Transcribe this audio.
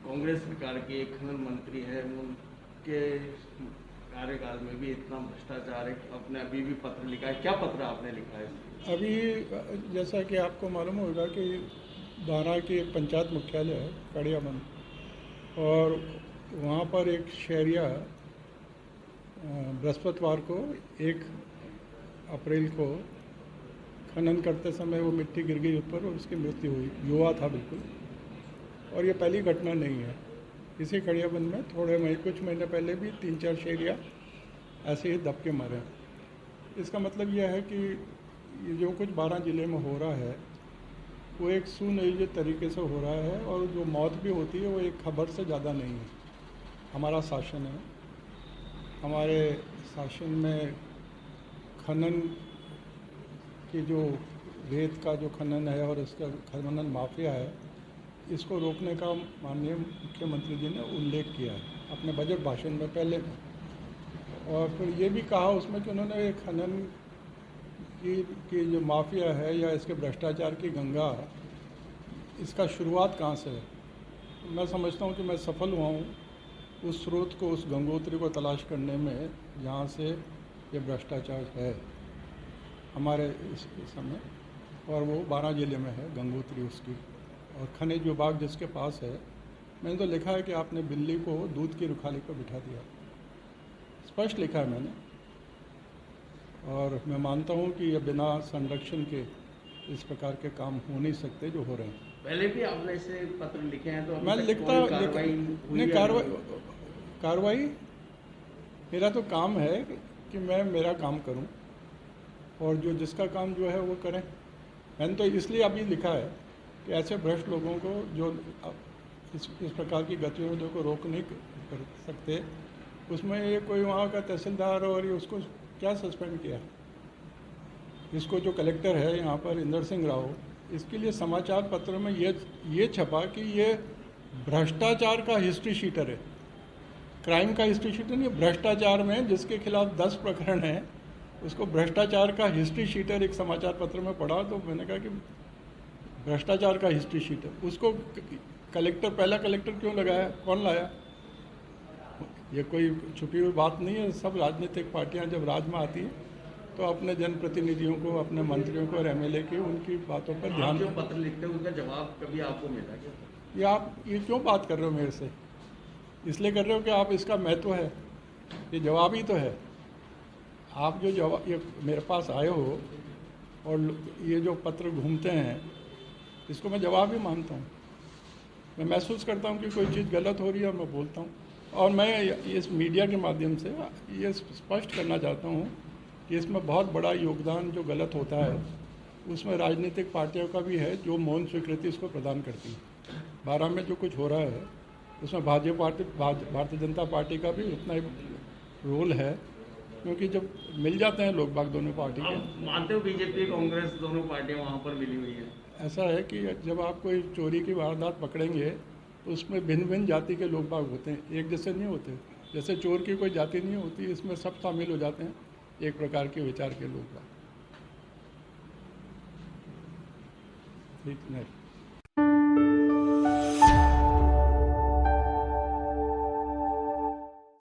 कांग्रेस सरकार के एक खनन मंत्री है, उनके कार्यकाल में भी इतना भ्रष्टाचार है। आपने अभी भी पत्र लिखा है, क्या पत्र आपने लिखा है? अभी जैसा कि आपको मालूम होगा कि बारा की एक पंचायत मुख्यालय है कड़ियाबंद, और वहाँ पर एक शहरिया बृहस्पतिवार को 1 अप्रैल को खनन करते समय वो मिट्टी गिर गई ऊपर और उसकी मृत्यु हुई। युवा था बिल्कुल, और ये पहली घटना नहीं है। इसी कड़ियाबंद में कुछ महीने पहले भी 3-4 शहरिया ऐसे ही दब के मरे। इसका मतलब यह है कि ये जो कुछ 12 ज़िले में हो रहा है वो एक सुनियोजित तरीके से हो रहा है, और जो मौत भी होती है वो एक खबर से ज़्यादा नहीं है। हमारा शासन है, हमारे शासन में खनन की जो रेत का जो खनन है और इसका खनन माफिया है, इसको रोकने का माननीय मुख्यमंत्री जी ने उल्लेख किया है अपने बजट भाषण में पहले में। और फिर ये भी कहा उसमें कि उन्होंने खनन की जो माफिया है या इसके भ्रष्टाचार की गंगा, इसका शुरुआत कहाँ से है। तो मैं समझता हूँ कि मैं सफल हुआ हूँ उस स्रोत को, उस गंगोत्री को तलाश करने में जहाँ से ये भ्रष्टाचार है हमारे इस समय, और वो 12 ज़िले में है गंगोत्री उसकी। और खनिज विभाग जिसके पास है, मैंने तो लिखा है कि आपने बिल्ली को दूध की रुखाली पर बिठा दिया, स्पष्ट लिखा है मैंने। और मैं मानता हूँ कि ये बिना संरक्षण के इस प्रकार के काम हो नहीं सकते जो हो रहे हैं। पहले भी आपने ऐसे पत्र लिखे हैं, तो मैं लिखता कार्रवाई मेरा तो काम है कि मैं मेरा काम करूं, और जो जिसका काम जो है वो करें। मैंने तो इसलिए अभी लिखा है कि ऐसे भ्रष्ट लोगों को जो इस प्रकार की गतिविधियों को रोक नहीं कर सकते, उसमें ये कोई वहाँ का तहसीलदार और ये उसको क्या सस्पेंड किया, इसको जो कलेक्टर है यहाँ पर इंदर सिंह राव, इसके लिए समाचार पत्र में ये छपा कि ये भ्रष्टाचार का हिस्ट्री शीटर है, क्राइम का हिस्ट्री शीटर नहीं, भ्रष्टाचार में जिसके खिलाफ 10 प्रकरण हैं उसको भ्रष्टाचार का हिस्ट्री शीटर एक समाचार पत्र में पढ़ा। तो मैंने कहा कि भ्रष्टाचार का हिस्ट्री शीटर, उसको कलेक्टर, पहला कलेक्टर क्यों लगाया, कौन लाया? ये कोई छुपी हुई बात नहीं है। सब राजनीतिक पार्टियां जब राज में आती हैं तो अपने जनप्रतिनिधियों को, अपने मंत्रियों को और एमएलए की उनकी बातों पर ध्यान। जो पत्र लिखते हैं उसका जवाब कभी आपको मिला क्या? ये आप ये क्यों बात कर रहे हो मेरे से? इसलिए कर रहे हो कि आप इसका महत्व है, ये जवाब ही तो है। आप जो जवाब ये मेरे पास आए हो और ये जो पत्र घूमते हैं, इसको मैं जवाब ही मानता हूँ। मैं महसूस करता हूँ कि कोई चीज़ गलत हो रही है, मैं बोलता हूँ। और मैं इस मीडिया के माध्यम से ये स्पष्ट करना चाहता हूँ कि इसमें बहुत बड़ा योगदान जो गलत होता है उसमें राजनीतिक पार्टियों का भी है, जो मौन स्वीकृति इसको प्रदान करती है। 12 में जो कुछ हो रहा है उसमें भारतीय जनता पार्टी का भी उतना ही रोल है, क्योंकि जब मिल जाते हैं लोग बाग दोनों पार्टी के। मानते हो बीजेपी कांग्रेस दोनों पार्टियां वहाँ पर मिली हुई है? ऐसा है कि जब आप कोई चोरी की वारदात पकड़ेंगे तो उसमें भिन्न भिन्न जाति के लोग बाग होते हैं, एक जैसे नहीं होते। जैसे चोर की कोई जाति नहीं होती, इसमें सब शामिल हो जाते हैं, एक प्रकार के विचार के लोग बाग। ठीक नहीं।